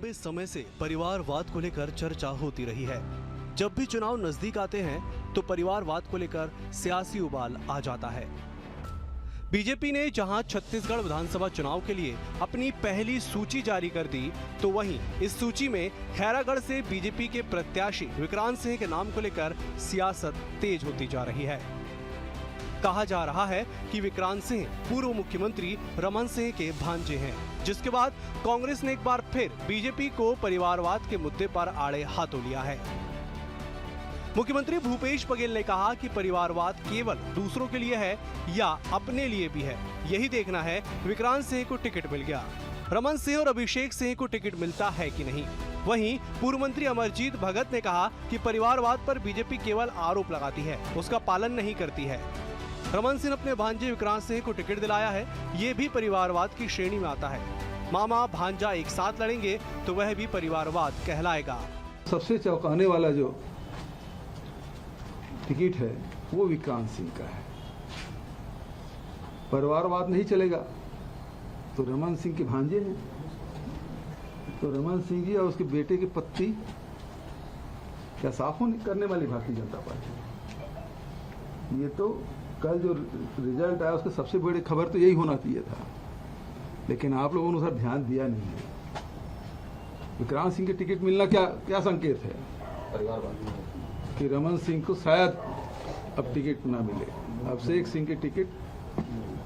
लंबे समय से परिवारवाद को लेकर चर्चा होती रही है। जब भी चुनाव नजदीक आते हैं तो परिवारवाद को लेकर सियासी उबाल आ जाता है। बीजेपी ने जहां छत्तीसगढ़ विधानसभा चुनाव के लिए अपनी पहली सूची जारी कर दी, तो वहीं इस सूची में खैरागढ़ से बीजेपी के प्रत्याशी विक्रांत सिंह के नाम को लेकर सियासत तेज होती जा रही है। कहा जा रहा है कि विक्रांत सिंह पूर्व मुख्यमंत्री रमन सिंह के भांजे हैं, जिसके बाद कांग्रेस ने एक बार फिर बीजेपी को परिवारवाद के मुद्दे पर आड़े हाथों लिया है। मुख्यमंत्री भूपेश बघेल ने कहा कि परिवारवाद केवल दूसरों के लिए है या अपने लिए भी है, यही देखना है विक्रांत सिंह को टिकट मिल गया, रमन सिंह और अभिषेक सिंह को टिकट मिलता है कि नहीं। वहीं पूर्व मंत्री अमरजीत भगत ने कहा कि परिवारवाद पर बीजेपी केवल आरोप लगाती है, उसका पालन नहीं करती है। रमन सिंह अपने भांजे विक्रांत सिंह को टिकट दिलाया है, ये भी परिवारवाद की श्रेणी में आता है। मामा भांजा एक साथ लड़ेंगे तो वह भी परिवारवाद कहलाएगा। सबसे चौंकाने वाला जो टिकट है वो विक्रांत सिंह का है। परिवारवाद नहीं चलेगा तो रमन सिंह के भांजे हैं, तो रमन सिंह जी और उसके बेटे की पत्नी क्या साफ करने वाली भारतीय जनता पार्टी। ये तो कल जो रिजल्ट आया उसकी सबसे बड़ी खबर तो यही होना चाहिए था, लेकिन आप लोगों ने उस पर ध्यान दिया नहीं है। विक्रांत सिंह के टिकट मिलना क्या संकेत है? परिवारवाद कि रमन सिंह को शायद अब टिकट ना मिले, अभिषेक सिंह के टिकट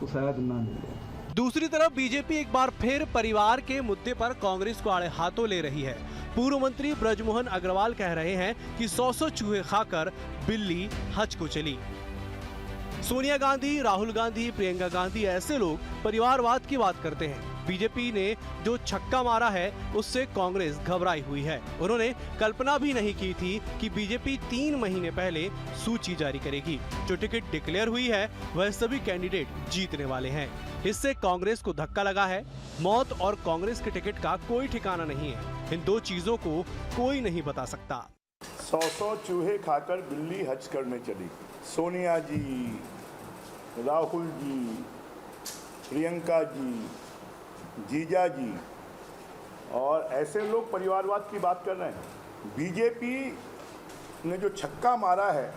को शायद ना मिले। दूसरी तरफ बीजेपी एक बार फिर परिवार के मुद्दे पर कांग्रेस को आड़े हाथों ले रही है। पूर्व मंत्री ब्रजमोहन अग्रवाल कह रहे हैं कि 100 चूहे खाकर बिल्ली हज को चली। सोनिया गांधी, राहुल गांधी, प्रियंका गांधी ऐसे लोग परिवारवाद की बात करते हैं। बीजेपी ने जो छक्का मारा है उससे कांग्रेस घबराई हुई है। उन्होंने कल्पना भी नहीं की थी कि बीजेपी 3 महीने पहले सूची जारी करेगी। जो टिकट डिक्लेयर हुई है वह सभी कैंडिडेट जीतने वाले हैं। इससे कांग्रेस को धक्का लगा है। मौत और कांग्रेस के टिकट का कोई ठिकाना नहीं है। इन दो चीजों को कोई नहीं बता सकता। 100 चूहे खाकर बिल्ली हज करने चली। सोनिया जी, राहुल जी, प्रियंका जी, जीजा जी और ऐसे लोग परिवारवाद की बात कर रहे हैं। बीजेपी ने जो छक्का मारा है,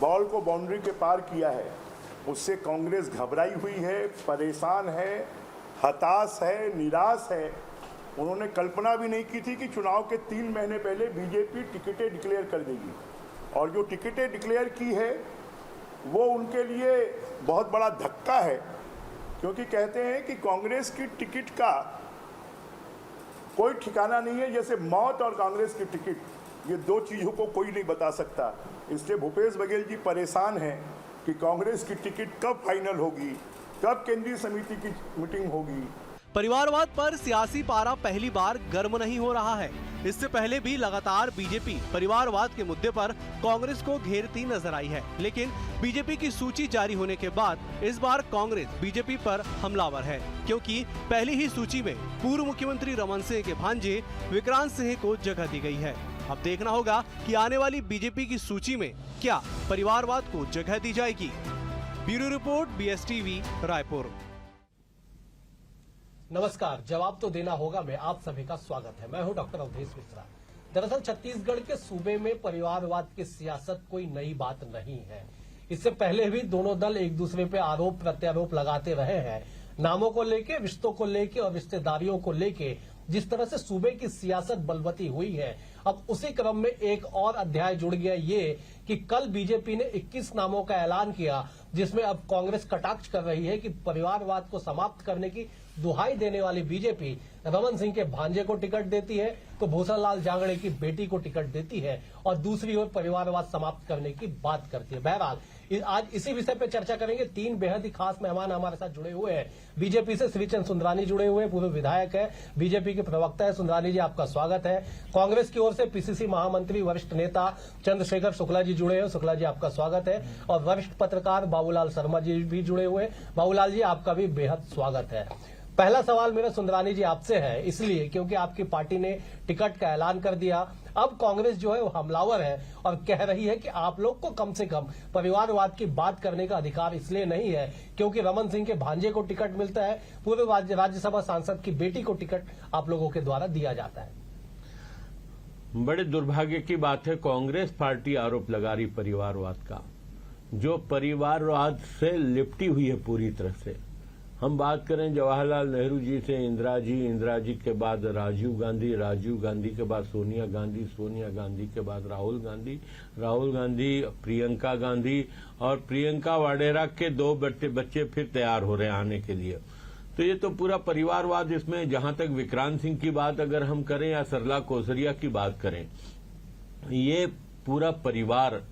बॉल को बाउंड्री के पार किया है, उससे कांग्रेस घबराई हुई है, परेशान है, हताश है, निराश है। उन्होंने कल्पना भी नहीं की थी कि चुनाव के 3 महीने पहले बीजेपी टिकटें डिक्लेयर कर देगी, और जो टिकटें डिक्लेयर की है वो उनके लिए बहुत बड़ा धक्का है, क्योंकि कहते हैं कि कांग्रेस की टिकट का कोई ठिकाना नहीं है। जैसे मौत और कांग्रेस की टिकट, ये दो चीज़ों को कोई नहीं बता सकता। इसलिए भूपेश बघेल जी परेशान हैं कि कांग्रेस की टिकट कब फाइनल होगी, कब केंद्रीय समिति की मीटिंग होगी। परिवारवाद पर सियासी पारा पहली बार गर्म नहीं हो रहा है। इससे पहले भी लगातार बीजेपी परिवारवाद के मुद्दे पर कांग्रेस को घेरती नजर आई है, लेकिन बीजेपी की सूची जारी होने के बाद इस बार कांग्रेस बीजेपी पर हमलावर है, क्योंकि पहली ही सूची में पूर्व मुख्यमंत्री रमन सिंह के भांजे विक्रांत सिंह को जगह दी गई है। अब देखना होगा कि आने वाली बीजेपी की सूची में क्या परिवारवाद को जगह दी जाएगी। Bureau report, BSTV, Raipur. नमस्कार, जवाब तो देना होगा में आप सभी का स्वागत है। मैं हूं डॉक्टर अवधेश मिश्रा। दरअसल छत्तीसगढ़ के सूबे में परिवारवाद की सियासत कोई नई बात नहीं है। इससे पहले भी दोनों दल एक दूसरे पे आरोप प्रत्यारोप लगाते रहे हैं। नामों को लेके, रिश्तों को लेके और रिश्तेदारियों को लेके जिस तरह से सूबे की सियासत बलवती हुई है, अब उसी क्रम में एक और अध्याय जुड़ गया ये कि कल बीजेपी ने 21 नामों का ऐलान किया, जिसमें अब कांग्रेस कटाक्ष कर रही है कि परिवारवाद को समाप्त करने की दुहाई देने वाली बीजेपी रमन सिंह के भांजे को टिकट देती है तो भूषण लाल जांगड़े की बेटी को टिकट देती है और दूसरी ओर परिवारवाद समाप्त करने की बात करती है। बहरहाल आज इसी विषय पर चर्चा करेंगे। 3 बेहद ही खास मेहमान हमारे साथ जुड़े हुए हैं। बीजेपी से श्रीचंद सुंदरानी जुड़े हुए, पूर्व विधायक है, बीजेपी के प्रवक्ता है। सुंदरानी जी, आपका स्वागत है। कांग्रेस की ओर से PCC महामंत्री वरिष्ठ नेता चंद्रशेखर शुक्ला जी जुड़े हैं। शुक्ला जी, आपका स्वागत है। और वरिष्ठ पत्रकार बाबूलाल शर्मा जी भी जुड़े हुए। बाबूलाल जी, आपका भी बेहद स्वागत है। पहला सवाल मेरा सुंदरानी जी आपसे है, इसलिए क्योंकि आपकी पार्टी ने टिकट का ऐलान कर दिया। अब कांग्रेस जो है वो हमलावर है और कह रही है कि आप लोग को कम से कम परिवारवाद की बात करने का अधिकार इसलिए नहीं है क्योंकि रमन सिंह के भांजे को टिकट मिलता है, पूर्व राज्यसभा सांसद की बेटी को टिकट आप लोगों के द्वारा दिया जाता है। बड़े दुर्भाग्य की बात है, कांग्रेस पार्टी आरोप लगा रही परिवारवाद का, जो परिवारवाद से लिपटी हुई है पूरी तरह से। हम बात करें जवाहरलाल नेहरू जी से इंदिरा जी के बाद राजीव गांधी के बाद सोनिया गांधी के बाद राहुल गांधी प्रियंका गांधी और प्रियंका वाडेरा के 2 बच्चे फिर तैयार हो रहे हैं आने के लिए। तो ये तो पूरा परिवारवाद, इसमें जहां तक विक्रांत सिंह की बात अगर हम करें या सरला कोसरिया की बात करें, ये पूरा परिवार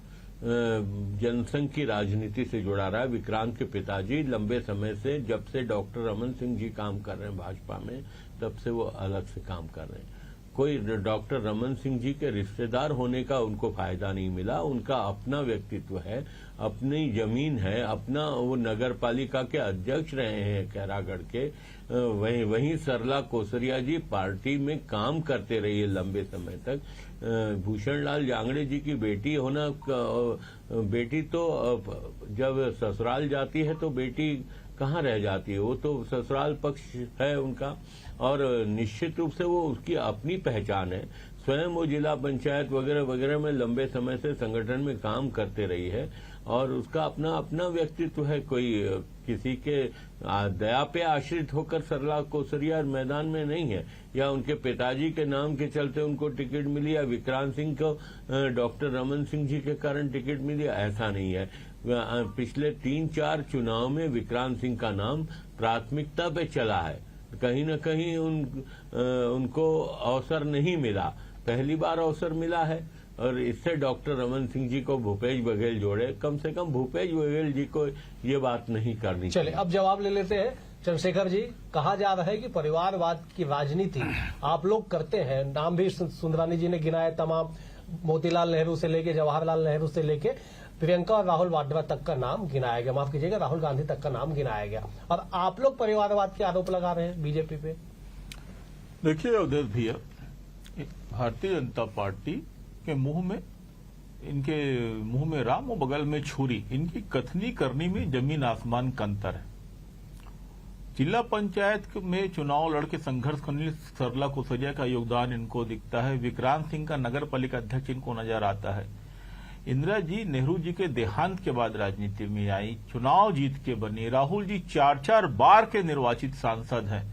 जनसंघ की राजनीति से जुड़ा रहा है। विक्रांत के पिताजी लंबे समय से, जब से डॉक्टर रमन सिंह जी काम कर रहे हैं भाजपा में, तब से वो अलग से काम कर रहे हैं। कोई डॉक्टर रमन सिंह जी के रिश्तेदार होने का उनको फायदा नहीं मिला। उनका अपना व्यक्तित्व है, अपनी जमीन है, अपना वो नगर पालिका के अध्यक्ष रहे हैं कैरागढ़ के। वहीं सरला कोसरिया जी पार्टी में काम करते रही है लंबे समय तक। भूषण लाल जांगड़े जी की बेटी होना, बेटी तो जब ससुराल जाती है तो बेटी कहाँ रह जाती है, वो तो ससुराल पक्ष है उनका, और निश्चित रूप से वो उसकी अपनी पहचान है। स्वयं वो जिला पंचायत वगैरह वगैरह में लंबे समय से संगठन में काम करते रही है और उसका अपना व्यक्तित्व है। कोई किसी के दया पे आश्रित होकर सरला कोसरिया मैदान में नहीं है, या उनके पिताजी के नाम के चलते उनको टिकट मिली, या विक्रांत सिंह को डॉक्टर रमन सिंह जी के कारण टिकट मिली, ऐसा नहीं है। पिछले 3-4 चुनाव में विक्रांत सिंह का नाम प्राथमिकता पे चला है। कहीं न कहीं उनको अवसर नहीं मिला, पहली बार अवसर मिला है। और इससे डॉक्टर रमन सिंह जी को भूपेश बघेल जोड़े, कम से कम भूपेश बघेल जी को ये बात नहीं करनी। चले अब जवाब ले लेते हैं चंद्रशेखर जी। कहा जा रहा है कि परिवारवाद की राजनीति आप लोग करते हैं, नाम भी सुंदरानी जी ने गिनाए तमाम, मोतीलाल नेहरू से लेके जवाहरलाल नेहरू से लेके प्रियंका और राहुल वाड्रा तक का नाम गिनाया गया, माफ कीजिएगा राहुल गांधी तक का नाम गिनाया गया, और आप लोग परिवारवाद के आरोप लगा रहे हैं बीजेपी पे। देखिए अवधेश भैया, भारतीय जनता पार्टी के इनके मुंह में राम और बगल में छुरी, इनकी कथनी करनी में जमीन आसमान का अंतर है। जिला पंचायत में चुनाव लड़के संघर्ष करने सरला कोसरिया का योगदान इनको दिखता है। विक्रांत सिंह का नगर पालिका अध्यक्ष इनको नजर आता है। इंदिरा जी नेहरू जी के देहांत के बाद राजनीति में आई, चुनाव जीत के बनी। राहुल जी 4-4 बार के निर्वाचित सांसद हैं।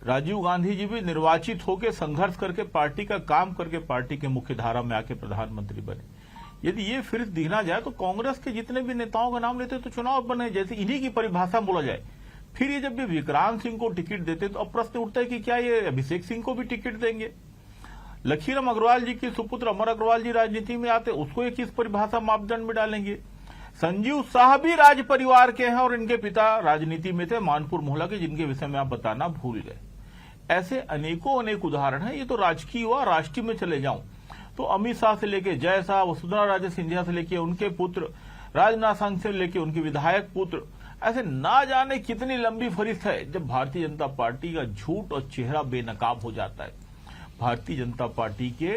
राजीव गांधी जी भी निर्वाचित होकर संघर्ष करके पार्टी का काम करके पार्टी के मुख्य धारा में आके प्रधानमंत्री बने। यदि ये फिर देखना जाए तो कांग्रेस के जितने भी नेताओं का नाम लेते तो चुनाव बने, जैसे इन्हीं की परिभाषा बोला जाए। फिर ये जब भी विक्रांत सिंह को टिकट देते तो अब प्रश्न उठता है कि क्या ये अभिषेक सिंह को भी टिकट देंगे। लखीराम अग्रवाल जी के सुपुत्र अमर अग्रवाल जी राजनीति में आते, उसको एक किस परिभाषा मापदंड में डालेंगे। संजीव शाह भी राज परिवार के हैं और इनके पिता राजनीति में थे मानपुर मोहल्ला के, जिनके विषय में आप बताना भूल गए। ऐसे अनेक उदाहरण हैं। ये तो राजकीय हुआ, राष्ट्रीय में चले जाऊं तो अमित शाह से लेके जय शाह, वसुंधरा राजे सिंधिया से लेके उनके पुत्र, राजनाथ सिंह से लेके उनके विधायक पुत्र, ऐसे ना जाने कितनी लंबी फहरिस्त है। जब भारतीय जनता पार्टी का झूठ और चेहरा बेनकाब हो जाता है, भारतीय जनता पार्टी के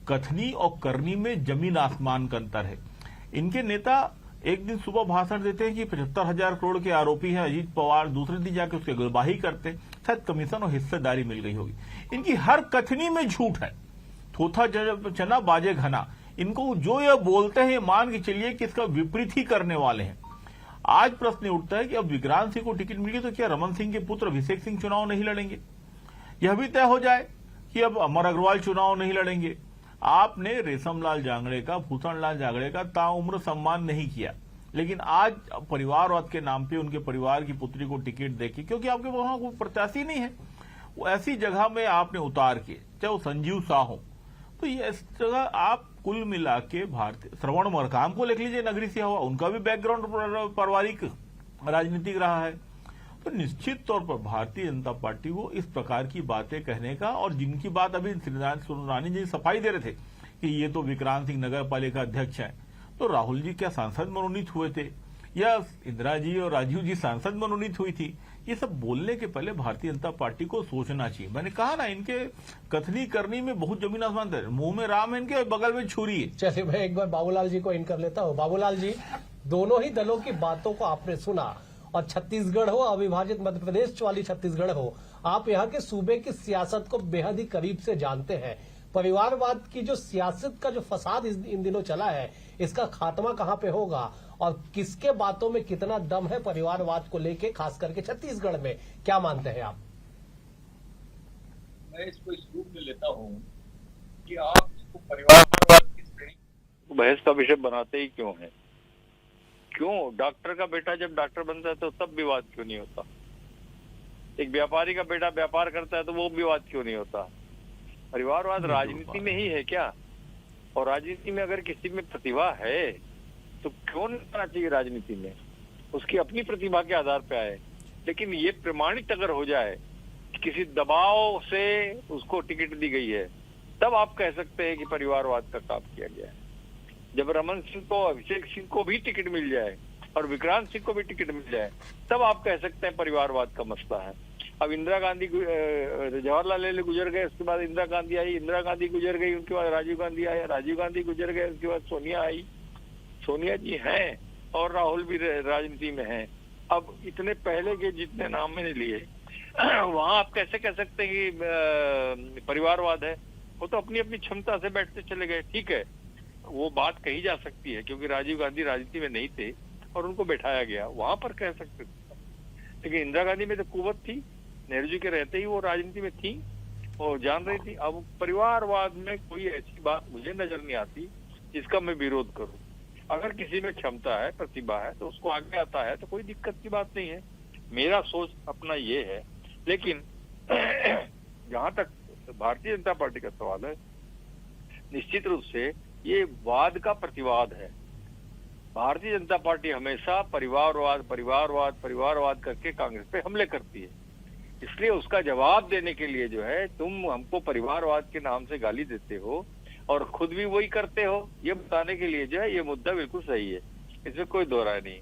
कथनी और करनी में जमीन आसमान का अंतर है। इनके नेता एक दिन सुबह भाषण देते हैं कि 75,000 करोड़ के आरोपी हैं अजीत पवार, दूसरे दिन जाके उसकी गुलबाही करते हैं, शायद कमीशन और हिस्सेदारी मिल गई होगी। इनकी हर कथनी में झूठ है, थोथा चना बाजे घना। इनको जो ये बोलते हैं मान के चलिए कि इसका विपरीत ही करने वाले हैं। आज प्रश्न उठता है कि अब विक्रांत सिंह को टिकट मिल गई तो क्या रमन सिंह के पुत्र अभिषेक सिंह चुनाव नहीं लड़ेंगे? यह भी तय हो जाए कि अब अमर अग्रवाल चुनाव नहीं लड़ेंगे। आपने रेशमलाल जांगड़े का, भूषण लाल जांगड़े का ताउम्र सम्मान नहीं किया, लेकिन आज परिवारवाद के नाम पे उनके परिवार की पुत्री को टिकट देके, क्योंकि आपके वहां कोई प्रत्याशी नहीं है, वो ऐसी जगह में आपने उतार के, चाहे वो संजीव शाह हो, तो ये इस जगह आप कुल मिला के भारतीय श्रवण मरकाम को लिख लीजिए, नगरी से हुआ, उनका भी बैकग्राउंड पारिवारिक राजनीतिक रहा है। तो निश्चित तौर पर भारतीय जनता पार्टी को इस प्रकार की बातें कहने का, और जिनकी बात अभी सुंदरानी जी सफाई दे रहे थे कि ये तो विक्रांत सिंह नगर पालिका अध्यक्ष है, तो राहुल जी क्या सांसद मनोनीत हुए थे, या इंदिरा जी और राजीव जी सांसद मनोनीत हुई थी, ये सब बोलने के पहले भारतीय जनता पार्टी को सोचना चाहिए। मैंने कहा ना, इनके कथनी करनी में बहुत जमीन आसमान है। मुंह में राम है इनके, बगल में छुरी है। चलिए मैं एक बार बाबूलाल जी को इन कर लेता हूँ। बाबूलाल जी, दोनों ही दलों की बातों को आपने सुना, और छत्तीसगढ़ हो, अविभाजित मध्य प्रदेश वाली छत्तीसगढ़ हो, आप यहाँ के सूबे की सियासत को बेहद ही करीब से जानते हैं। परिवारवाद की जो सियासत का जो फसाद इन दिनों चला है, इसका खात्मा कहाँ पे होगा और किसके बातों में कितना दम है परिवारवाद को लेके, खास करके छत्तीसगढ़ में, क्या मानते हैं आप? मैं इसको इस रूप में लेता हूँ कि आप इसको परिवारवाद की श्रेणी बहस का विषय बनाते ही क्यों है? क्यों डॉक्टर का बेटा जब डॉक्टर बनता है तो तब विवाद क्यों नहीं होता? एक व्यापारी का बेटा व्यापार करता है तो वो विवाद क्यों नहीं होता? परिवारवाद राजनीति में ही है क्या? और राजनीति में अगर किसी में प्रतिभा है तो क्यों नहीं आना चाहिए राजनीति में? उसकी अपनी प्रतिभा के आधार पर आए। लेकिन ये प्रमाणित अगर हो जाए कि किसी दबाव से उसको टिकट दी गई है, तब आप कह सकते हैं कि परिवारवाद का काम किया गया है। जब रमन सिंह को, अभिषेक सिंह को भी टिकट मिल जाए और विक्रांत सिंह को भी टिकट मिल जाए, तब आप कह सकते हैं परिवारवाद का मसला है। अब इंदिरा गांधी, जवाहरलाल नेहरू गुजर गए, उसके बाद इंदिरा गांधी आई, इंदिरा गांधी गुजर गई, उनके बाद राजीव गांधी आया, राजीव गांधी गुजर गए, उसके बाद सोनिया आई। सोनिया जी हैं और राहुल भी राजनीति में हैं। अब इतने पहले के जितने नाम मैंने लिए वहां आप कैसे कह सकते हैं कि परिवारवाद है? वो तो अपनी अपनी क्षमता से बैठते चले गए। ठीक है, वो बात कही जा सकती है क्योंकि राजीव गांधी राजनीति में नहीं थे और उनको बैठाया गया, वहां पर कह सकते थे। लेकिन इंदिरा गांधी में तो कुवत थी, नेहरू जी के रहते ही वो राजनीति में थी, वो जान रही थी। अब परिवारवाद में कोई ऐसी बात मुझे नजर नहीं आती जिसका मैं विरोध करूं। अगर किसी में क्षमता है, प्रतिभा है, तो उसको आगे आता है तो कोई दिक्कत की बात नहीं है। मेरा सोच अपना ये है। लेकिन जहां तक भारतीय जनता पार्टी का सवाल है, निश्चित रूप से ये वाद का प्रतिवाद है। भारतीय जनता पार्टी हमेशा परिवारवाद करके कांग्रेस पे हमले करती है। इसलिए उसका जवाब देने के लिए जो है, तुम हमको परिवारवाद के नाम से गाली देते हो और खुद भी वही करते हो, ये बताने के लिए जो है ये मुद्दा बिल्कुल सही है, इसमें कोई दो राय नहीं।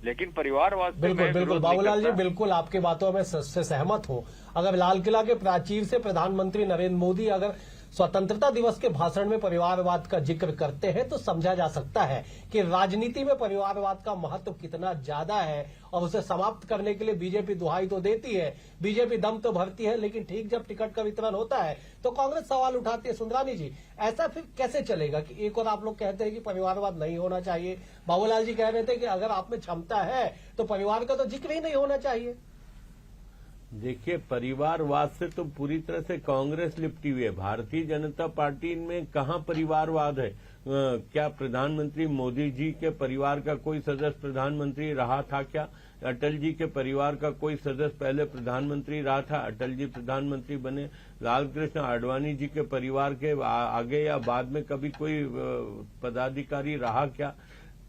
लेकिन परिवारवाद बिल्कुल बाबूलाल जी, बिल्कुल आपकी बातों में से सहमत हूं। अगर लाल किला के प्राचीर से प्रधानमंत्री नरेंद्र मोदी अगर स्वतंत्रता दिवस के भाषण में परिवारवाद का जिक्र करते हैं तो समझा जा सकता है कि राजनीति में परिवारवाद का महत्व कितना ज्यादा है, और उसे समाप्त करने के लिए बीजेपी दुहाई तो देती है, बीजेपी दम तो भरती है, लेकिन ठीक जब टिकट का वितरण होता है तो कांग्रेस सवाल उठाती है। सुंदरानी जी, ऐसा फिर कैसे चलेगा कि एक और आप लोग कहते हैं कि परिवारवाद नहीं होना चाहिए, बाबूलाल जी कह रहे थे कि अगर आप में क्षमता है तो परिवार का तो जिक्र ही नहीं होना चाहिए। देखिए, परिवारवाद से तो पूरी तरह से कांग्रेस लिपटी हुई है। भारतीय जनता पार्टी में कहाँ परिवारवाद है? क्या प्रधानमंत्री मोदी जी के परिवार का कोई सदस्य प्रधानमंत्री रहा था क्या? अटल जी के परिवार का कोई सदस्य पहले प्रधानमंत्री रहा था, अटल जी प्रधानमंत्री बने? लाल कृष्ण आडवाणी जी के परिवार के आगे या बाद में कभी कोई पदाधिकारी रहा क्या?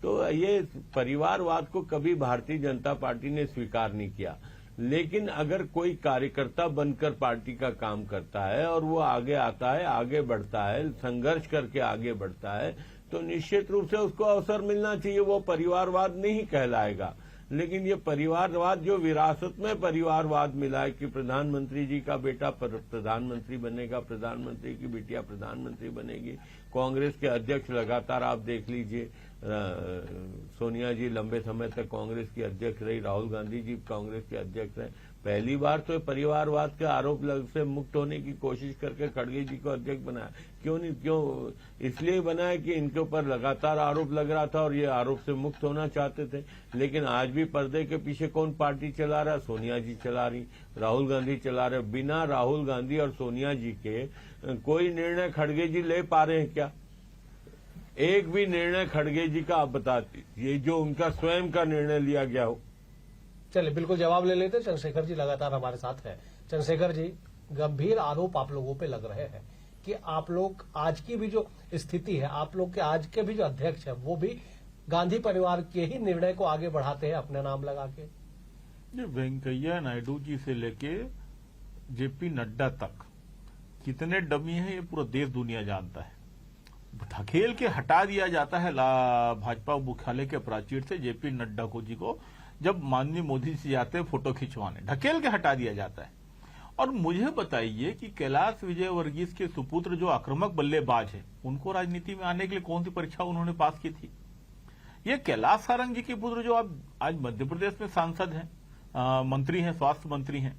तो ये परिवारवाद को कभी भारतीय जनता पार्टी ने स्वीकार नहीं किया। लेकिन अगर कोई कार्यकर्ता बनकर पार्टी का काम करता है और वो आगे आता है, आगे बढ़ता है, संघर्ष करके आगे बढ़ता है, तो निश्चित रूप से उसको अवसर मिलना चाहिए। वो परिवारवाद नहीं कहलाएगा। लेकिन ये परिवारवाद जो विरासत में परिवारवाद मिला है कि प्रधानमंत्री जी का बेटा प्रधानमंत्री बनेगा, प्रधानमंत्री की बिटिया प्रधानमंत्री बनेगी। कांग्रेस के अध्यक्ष लगातार आप देख लीजिए, सोनिया जी लंबे समय तक कांग्रेस की अध्यक्ष रही, राहुल गांधी जी कांग्रेस के अध्यक्ष रहे। पहली बार तो परिवारवाद के आरोप से मुक्त होने की कोशिश करके खड़गे जी को अध्यक्ष बनाया। क्यों? इसलिए बनाया कि इनके ऊपर लगातार आरोप लग रहा था और ये आरोप से मुक्त होना चाहते थे। लेकिन आज भी पर्दे के पीछे कौन पार्टी चला रहा? सोनिया जी चला रही, राहुल गांधी चला रहे। बिना राहुल गांधी और सोनिया जी के कोई निर्णय खड़गे जी ले पा रहे हैं क्या? एक भी निर्णय खड़गे जी का आप बताते, ये जो उनका स्वयं का निर्णय लिया गया हो। चलिए बिल्कुल जवाब ले लेते। चंद्रशेखर जी लगातार हमारे साथ हैं। चंद्रशेखर जी, गंभीर आरोप आप लोगों पे लग रहे हैं कि आप लोग आज की भी जो स्थिति है, आप लोग के आज के भी जो अध्यक्ष है वो भी गांधी परिवार के ही निर्णय को आगे बढ़ाते हैं अपने नाम लगा के। वेंकैया नायडू जी से लेके जेपी नड्डा तक कितने डमी हैं ये पूरा देश दुनिया जानता है। धकेल के हटा दिया जाता है भाजपा मुख्यालय के प्राचीर से जेपी नड्डा को जी को जब माननीय मोदी जी जाते हैं फोटो खिंचवाने, ढकेल के हटा दिया जाता है। और मुझे बताइए कि कैलाश विजयवर्गीय के सुपुत्र जो आक्रामक बल्लेबाज है, उनको राजनीति में आने के लिए कौन सी परीक्षा उन्होंने पास की थी? ये कैलाश सारंग जी के पुत्र जो अब आज मध्य प्रदेश में सांसद हैं, मंत्री हैं, स्वास्थ्य मंत्री हैं,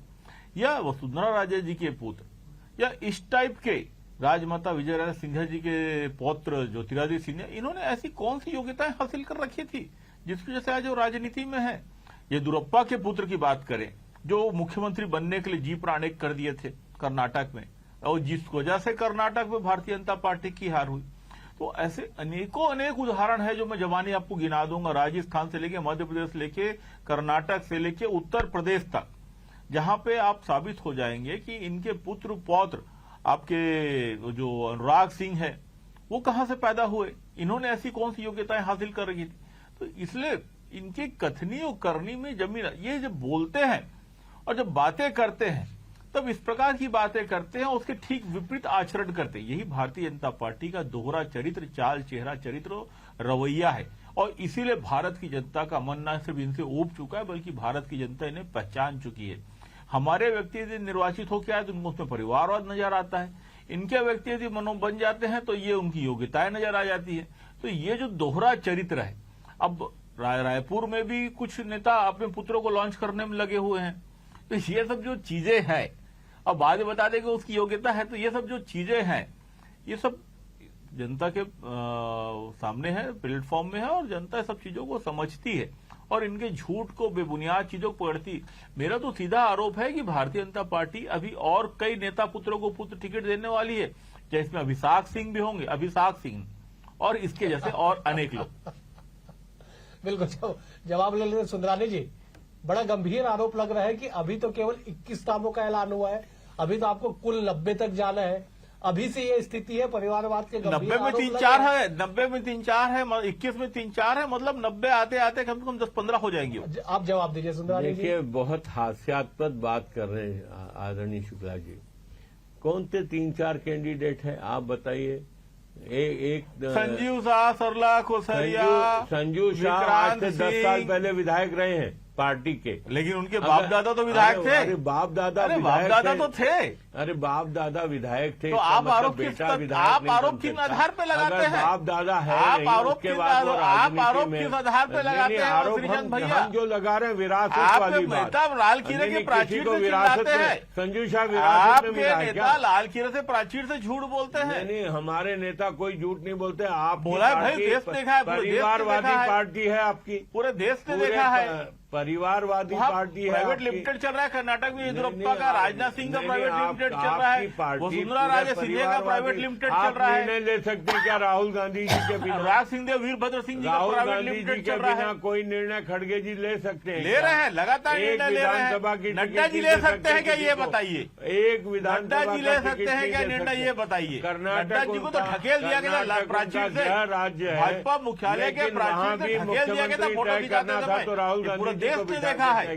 या वसुंधरा राजे जी के पुत्र, या इस टाइप के राजमाता विजयराजे सिंधिया जी के पौत्र ज्योतिरादित्य सिंधिया, इन्होंने ऐसी कौन सी योग्यताएं हासिल कर रखी थी जिसकी वजह से आज वो राजनीति में है? येदियुरप्पा के पुत्र की बात करें, जो मुख्यमंत्री बनने के लिए जी प्राण कर दिए थे कर्नाटक में, और जिस वजह से कर्नाटक में भारतीय जनता पार्टी की हार हुई। तो ऐसे अनेक उदाहरण है जो मैं जवानी आपको गिना दूंगा, राजस्थान से लेके मध्य प्रदेश लेके कर्नाटक से लेके उत्तर प्रदेश तक, जहां पे आप साबित हो जाएंगे कि इनके पुत्र पौत्र आपके जो अनुराग सिंह है वो कहां से पैदा हुए, इन्होंने ऐसी कौन सी योग्यताएं हासिल कर रखी थी। तो इसलिए इनकी कथनी और करनी में जमीन, ये जब बोलते हैं और जब बातें करते हैं तब इस प्रकार की बातें करते हैं, उसके ठीक विपरीत आचरण करते हैं। यही भारतीय जनता पार्टी का दोहरा चरित्र, चाल चेहरा, चरित्र, रवैया है। और इसीलिए भारत की जनता का मन न सिर्फ इनसे ऊब चुका है, बल्कि भारत की जनता इन्हें पहचान चुकी है। हमारे व्यक्ति यदि निर्वाचित होकर आए तो उनको उसमें परिवारवाद नजर आता है, इनके व्यक्ति यदि मनो बन जाते हैं तो ये उनकी योग्यताएं नजर आ जाती है। तो ये जो दोहरा चरित्र है, अब रायपुर में भी कुछ नेता अपने पुत्रों को लॉन्च करने में लगे हुए हैं। तो ये सब जो चीजें हैं, अब बाद में बता दें कि उसकी योग्यता है, तो ये सब जो चीजें हैं ये सब जनता के सामने है, प्लेटफॉर्म में है, और जनता सब चीजों को समझती है और इनके झूठ को, बेबुनियाद चीजों को पकड़ती। मेरा तो सीधा आरोप है कि भारतीय जनता पार्टी अभी और कई नेता पुत्रों को पुत्र टिकट देने वाली है, जिसमें अभिषेक सिंह भी होंगे, अभिषेक सिंह और इसके जैसे और अनेक लोग। बिल्कुल जवाब ले लेते सुंदरानी जी। बड़ा गंभीर आरोप लग रहा है कि अभी तो केवल 21 नामों का ऐलान हुआ है, अभी तो आपको कुल 90 तक जाना है। अभी से ये स्थिति है परिवारवाद के, 90 में 3-4 है, 90 में 3-4 है, 21 में 3-4 है, मतलब 90 आते आते कम से कम 10-15 हो जाएंगे। आप जवाब दीजिए सुंदरानी जी। देखिए, बहुत हास्यास्पद बात कर रहे हैं आदरणीय शुक्ला जी। कौन से 3-4 कैंडिडेट हैं आप बताइए? एक संजीव शाह, सरला कोसरिया, संजू शाह आज से 10 साल पहले विधायक रहे हैं पार्टी के, लेकिन उनके बाप दादा तो विधायक थे। अरे बाप दादा तो थे। अरे बाप दादा विधायक थे, तो आप आरोप किस आधार पे लगाते हैं? बाप दादा है, आप आरोप किस आधार पे लगाते हैं? हम जो लगा रहे हैं विरासत वाली बात, लाल किले के प्राचीर से चिल्लाते हैं। संजू शाह विरासत में मिला है क्या? लाल किले से प्राचीर से झूठ बोलते हैं। नहीं, हमारे नेता कोई झूठ नहीं बोलते। आप बोला है भाई, देश देखा है, परिवारवादी पार्टी है आपकी, पूरे देश ने देखा है। परिवारवादी पार्टी है, प्राइवेट लिमिटेड चल रहा है कर्नाटक में, येदियुरप्पा का, राजनाथ सिंह का प्राइवेट लिमिटेड चल रहा है, वसुंधरा राजे सिंधिया का प्राइवेट लिमिटेड चल रहा है। निर्णय ले सकते हैं क्या राहुल गांधी जी के बिना? राज सिंह, वीरभद्र सिंह जी का प्राइवेट लिमिटेड चल रहा है। कोई निर्णय खड़गे जी ले सकते हैं? ले रहे हैं, लगातार निर्णय ले रहे हैं। नड्डा जी ले सकते हैं क्या, ये बताइए? एक विधानसभा नड्डा जी ले सकते हैं क्या निर्णय, ये बताइए? कर्नाटक जी को तो ढकेल दिया गया प्राचीर से, राज्य है, भाजपा मुख्यालय के प्राचीर से ढकेल दिया गया था फोटो खिंचाते समय। तो राहुल गांधी पूरे देश ने देखा है,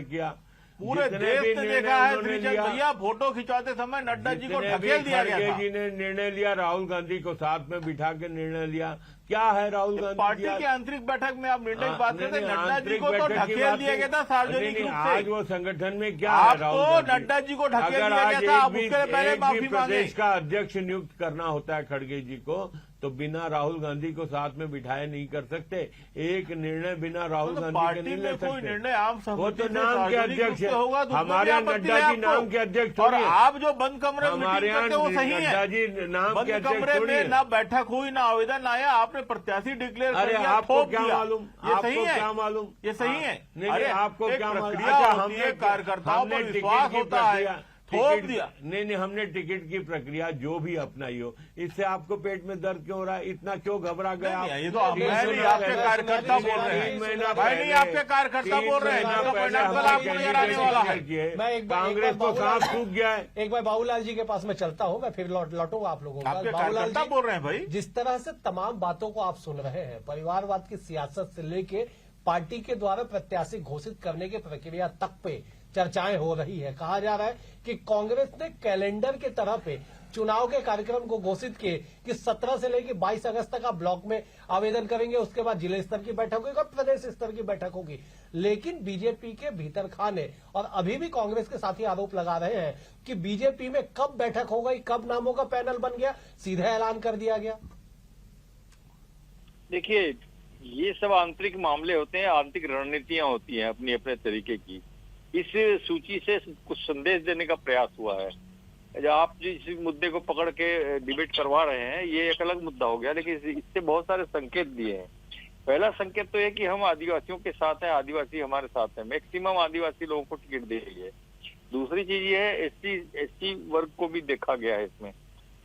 पूरे देश ने देखा है। भैया फोटो खिंचाते समय नड्डा जी को ढकेल दिया गया था। जी ने निर्णय लिया, राहुल गांधी को साथ में बिठा के निर्णय लिया। क्या है राहुल गांधी पार्टी की आंतरिक बैठक में आप निर्णय की बात करते हैं, नड्डा जी को तो ढकेल दिया गया था सार्वजनिक रूप से। आज वो संगठन में क्या है? आपको नड्डा जी को ढकेल दिया गया था, आप उसके पहले माफी मांगे। प्रदेश का अध्यक्ष नियुक्त करना होता है खड़गे जी को, तो बिना राहुल गांधी को साथ में बिठाए नहीं कर सकते। एक निर्णय बिना राहुल गांधी के नहीं ले सकते। कोई निर्णय आम वो तो नाम के अध्यक्ष है, हमारे यहाँ नड्डा जी नाम के अध्यक्ष, और आप जो बंद कमरे में हमारे यहाँ वो सही है। नड्डा जी नाम के अध्यक्ष कमरे में ना बैठक हुई, ना आवेदन आया, आपने प्रत्याशी डिक्लेयर कर दिया। आपको क्या मालूम? ये सही है? क्या मालूम? ये सही है? अरे आपको क्या मालूम? हमने कार्यकर्ताओं पर विश्वास होता है, थोप दिया। नहीं, हमने टिकट की प्रक्रिया जो भी अपनाई हो, इससे आपको पेट में दर्द क्यों हो रहा है? इतना क्यों घबरा गया? ये तो आपके कार्यकर्ता बोल रहे हैं भाई, नहीं आपके कार्यकर्ता बोल रहे हैं। कांग्रेस को सांस सूख गया है। एक बार बाबूलाल जी के पास में चलता हूँ, मैं फिर लौटूंगा आप लोगों का। बाबूलाल जी बोल रहे हैं भाई, जिस तरह से तमाम बातों को आप सुन रहे हैं, परिवारवाद की सियासत से लेके पार्टी के द्वारा प्रत्याशी घोषित करने की प्रक्रिया तक पे चर्चाएं हो रही है। कहा जा रहा है कि कांग्रेस ने कैलेंडर के तरह पे चुनाव के कार्यक्रम को घोषित किए कि 17 से लेकर 22 अगस्त तक आप ब्लॉक में आवेदन करेंगे, उसके बाद जिले स्तर की बैठक होगी और प्रदेश स्तर की बैठक होगी। लेकिन बीजेपी के भीतर खाने और अभी भी कांग्रेस के साथी आरोप लगा रहे हैं कि बीजेपी में कब बैठक हो गई, कब नामों का पैनल बन गया, सीधे ऐलान कर दिया गया। देखिए, ये सब आंतरिक मामले होते हैं, आंतरिक रणनीतियां होती हैं अपनी अपने तरीके की। इस सूची से कुछ संदेश देने का प्रयास हुआ है। जो आप जिस मुद्दे को पकड़ के डिबेट करवा रहे हैं, ये एक अलग मुद्दा हो गया, लेकिन इससे बहुत सारे संकेत दिए हैं। पहला संकेत तो है कि हम आदिवासियों के साथ हैं, आदिवासी हमारे साथ हैं, मैक्सिमम आदिवासी लोगों को टिकट दी गई है। दूसरी चीज ये है, एससी वर्ग को भी देखा गया है इसमें,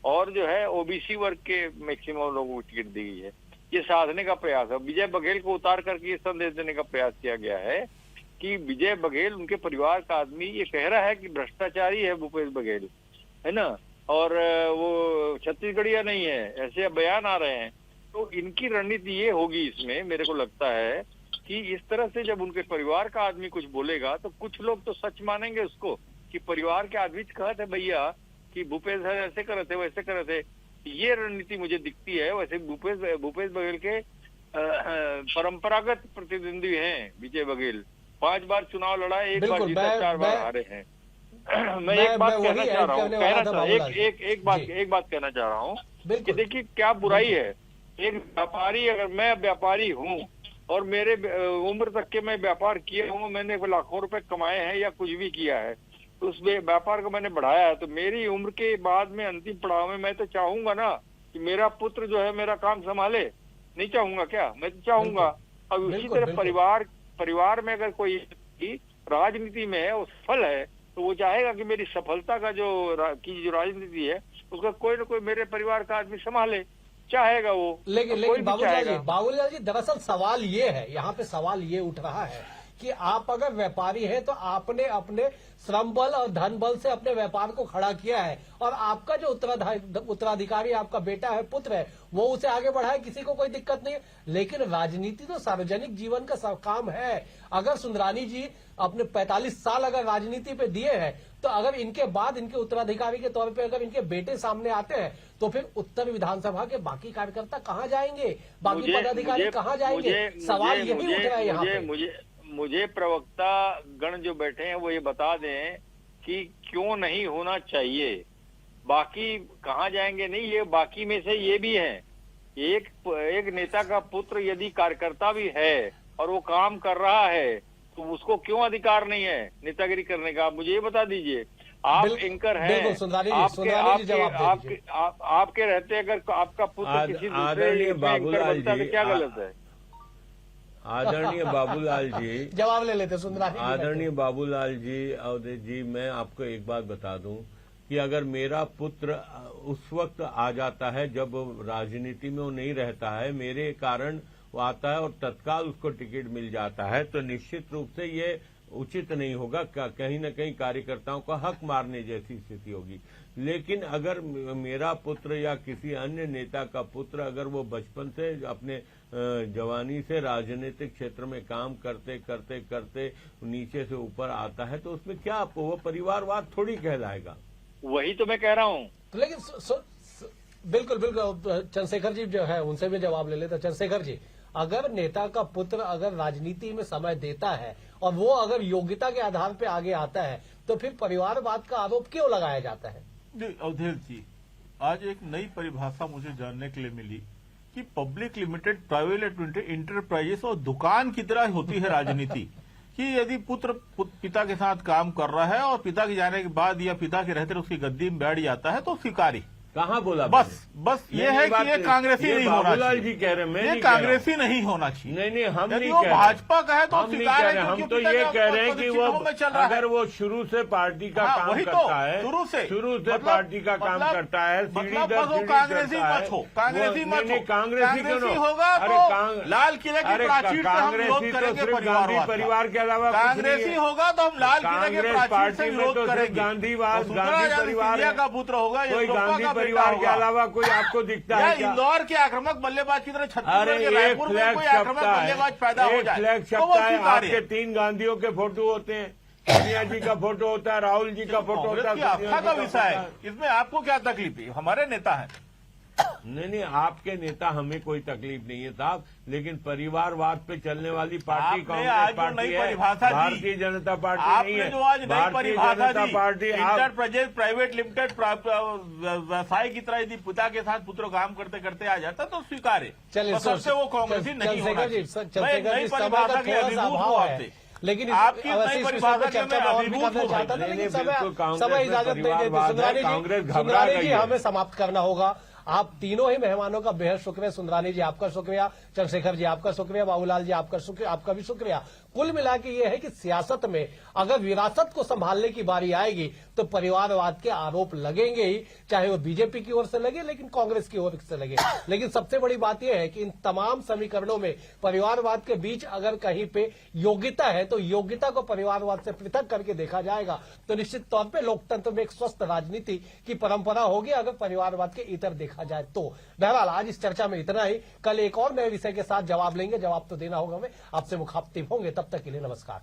और जो है ओबीसी वर्ग के मैक्सिमम लोगों को टिकट दी गई है। ये साधने का प्रयास है। विजय बघेल को उतार करके ये संदेश देने का प्रयास किया गया है कि विजय बघेल उनके परिवार का आदमी, ये कह रहा है कि भ्रष्टाचारी है भूपेश बघेल, है ना, और वो छत्तीसगढ़िया नहीं है, ऐसे बयान आ रहे हैं। तो इनकी रणनीति ये होगी इसमें, मेरे को लगता है कि इस तरह से जब उनके परिवार का आदमी कुछ बोलेगा तो कुछ लोग तो सच मानेंगे उसको कि परिवार के आदमी कहते हैं भैया कि भूपेश ऐसे करे थे वैसे करे थे। ये रणनीति मुझे दिखती है। वैसे भूपेश बघेल के परंपरागत प्रतिद्वंदी हैं विजय बघेल। 5 बार चुनाव लड़ा, एक बार जीता, 4 बार हारे हैं। मैं एक बात कहना चाह रहा हूँ, एक बात कहना चाह रहा हूँ कि देखिए क्या बुराई है। एक व्यापारी, अगर मैं व्यापारी हूँ और मेरे उम्र तक के मैं व्यापार किए हूँ, मैंने लाखों रुपए कमाए हैं या कुछ भी किया है, तो उस व्यापार को मैंने बढ़ाया है, तो मेरी उम्र के बाद में अंतिम पड़ाव में मैं तो चाहूंगा ना कि मेरा पुत्र जो है मेरा काम संभाले। नहीं चाहूंगा क्या? मैं तो चाहूंगा। अब उसी तरह परिवार में अगर कोई राजनीति में है, वो सफल है, तो वो चाहेगा कि मेरी सफलता का जो राजनीति है उसका कोई ना कोई मेरे परिवार का आदमी संभाले, चाहेगा वो। लेकिन बाबूलाल जी दरअसल सवाल ये है, यहाँ पे सवाल ये उठ रहा है कि आप अगर व्यापारी हैं तो आपने अपने श्रम बल और धन बल से अपने व्यापार को खड़ा किया है, और आपका जो उत्तराधिकारी आपका बेटा है, पुत्र है, वो उसे आगे बढ़ाए, किसी को कोई दिक्कत नहीं है। लेकिन राजनीति तो सार्वजनिक जीवन का काम है। अगर सुंदरानी जी अपने 45 साल अगर राजनीति पे दिए हैं, तो अगर इनके बाद इनके उत्तराधिकारी के तौर पे अगर इनके बेटे सामने आते हैं, तो फिर उत्तर विधानसभा के बाकी कार्यकर्ता कहाँ जाएंगे, बाकी पदाधिकारी कहाँ जाएंगे? सवाल यही उठ रहा है यहाँ पे। मुझे प्रवक्ता गण जो बैठे हैं वो ये बता दें कि क्यों नहीं होना चाहिए। बाकी कहाँ जाएंगे नहीं, ये बाकी में से ये भी है। एक नेता का पुत्र यदि कार्यकर्ता भी है और वो काम कर रहा है, तो उसको क्यों अधिकार नहीं है नेतागिरी करने का? मुझे ये बता दीजिए। आप एंकर हैं, आपके रहते अगर आपका पुत्र किसी दूसरे एंकर बनता है तो क्या गलत है? आदरणीय बाबूलाल जी जवाब ले लेते सुंदरानी। आदरणीय बाबूलाल जी, अवधेश जी, मैं आपको एक बात बता दूं कि अगर मेरा पुत्र उस वक्त आ जाता है जब राजनीति में वो नहीं रहता है, मेरे कारण वो आता है और तत्काल उसको टिकट मिल जाता है, तो निश्चित रूप से ये उचित नहीं होगा। कहीं न कहीं कार्यकर्ताओं का हक मारने जैसी स्थिति होगी। लेकिन अगर मेरा पुत्र या किसी अन्य नेता का पुत्र अगर वो बचपन से अपने जवानी से राजनीतिक क्षेत्र में काम करते करते करते नीचे से ऊपर आता है, तो उसमें क्या वो परिवारवाद थोड़ी कहलाएगा? वही तो मैं कह रहा हूँ। लेकिन बिल्कुल चंद्रशेखर जी जो है उनसे भी जवाब ले लेते। चंद्रशेखर जी, अगर नेता का पुत्र अगर राजनीति में समय देता है और वो अगर योग्यता के आधार पे आगे आता है, तो फिर परिवारवाद का आरोप क्यों लगाया जाता है? अवधेश जी, आज एक नई परिभाषा मुझे जानने के लिए मिली कि पब्लिक लिमिटेड प्राइवेट इंटरप्राइजेस और दुकान की तरह होती है राजनीति। कि यदि पुत्र पिता के साथ काम कर रहा है और पिता के जाने के बाद या पिता के रहते उसकी गद्दी में बैठ जाता है तो स्वीकारी। कहाँ बोला? बस ये है कि ये कांग्रेसी नहीं होना चाहिए। जी कह रहे हैं, ये कांग्रेसी नहीं होना चाहिए। नहीं हम नहीं कह रहे। भाजपा का है तो हम नहीं कह रहे, हम तो ये कह रहे हैं कि वो अगर वो शुरू से पार्टी का काम करता है, शुरू से पार्टी का काम करता है, कांग्रेसी मत हो, कांग्रेसी मत हो। कांग्रेसी होगा तो लाल किले की प्राचीर से हम विरोध करेंगे। परिवार के अलावा कांग्रेसी होगा तो हम लाल किले के प्राचीर से विरोध करेंगे। गांधीवाद, गांधी परिवार का पुत्र होगा, परिवार के अलावा कोई आपको दिखता है क्या? इंदौर के आक्रामक बल्लेबाज की तरह छत्तीसगढ़ के रायपुर में कोई आक्रामक बल्लेबाज पैदा हो जाए फ्लैग छपता है, आपके 3 गांधियों के फोटो होते हैं, सोनिया जी का फोटो होता है, राहुल जी का फोटो होता कांग्रेस है, की सोनिया आस्था जी का विषय है, इसमें आपको क्या तकलीफ है? हमारे नेता हैं। नहीं, आपके नेता, हमें कोई तकलीफ नहीं है साहब, लेकिन परिवारवाद पे चलने वाली पार्टी आपने कांग्रेस आज जो पार्टी नई है, परिभाषा दी, भारतीय जनता पार्टी नहीं आपने है। जो आज नई भारतीय परिभाषा जनता दी, पार्टी इंटरप्राइजेज प्राइवेट लिमिटेड व्यवसाय की तरह यदि पिता के साथ पुत्र काम करते करते आ जाता तो स्वीकार्य। चलिए, तो सबसे वो कांग्रेसी नहीं होना चंद्रशेखर जी, चाहिए। मैं चंद्रशेखर नई जी, समय परिभाषा का के थोड़ा सा अभिभूत हूँ अभाव है। आपसे। लेकिन आपकी अवश्य नई इस विषय परिभाषा पर के चर्चा मैं में और भी अभिभूत करना हूँ चाहता था, भाई। लेकिन बिल्कुल कांग्रेस समय में इजाजत नहीं देते। परिवारवाद है, कांग्रेस घबरा सुंदरानी गई जी, है। हमें समाप्त करना होगा। आप तीनों ही मेहमानों का बेहद शुक्रिया। सुंदरानी जी आपका शुक्रिया, चंद्रशेखर जी आपका शुक्रिया, बाबूलाल जी आपका शुक्रिया, आपका भी शुक्रिया। कुल मिला के ये है कि सियासत में अगर विरासत को संभालने की बारी आएगी तो परिवारवाद के आरोप लगेंगे ही, चाहे वो बीजेपी की ओर से लगे, लेकिन कांग्रेस की ओर से लगे। लेकिन सबसे बड़ी बात यह है कि इन तमाम समीकरणों में परिवारवाद के बीच अगर कहीं पे योग्यता है तो योग्यता को परिवारवाद से पृथक करके देखा जाएगा तो निश्चित तौर पर लोकतंत्र में एक स्वस्थ राजनीति की परंपरा होगी अगर परिवारवाद के इतर देखा जाए तो। बहरहाल आज इस चर्चा में इतना ही। कल एक और नए विषय के साथ जवाब लेंगे, जवाब तो देना होगा हमें। आपसे मुखातिब होंगे, तब तक के लिए नमस्कार।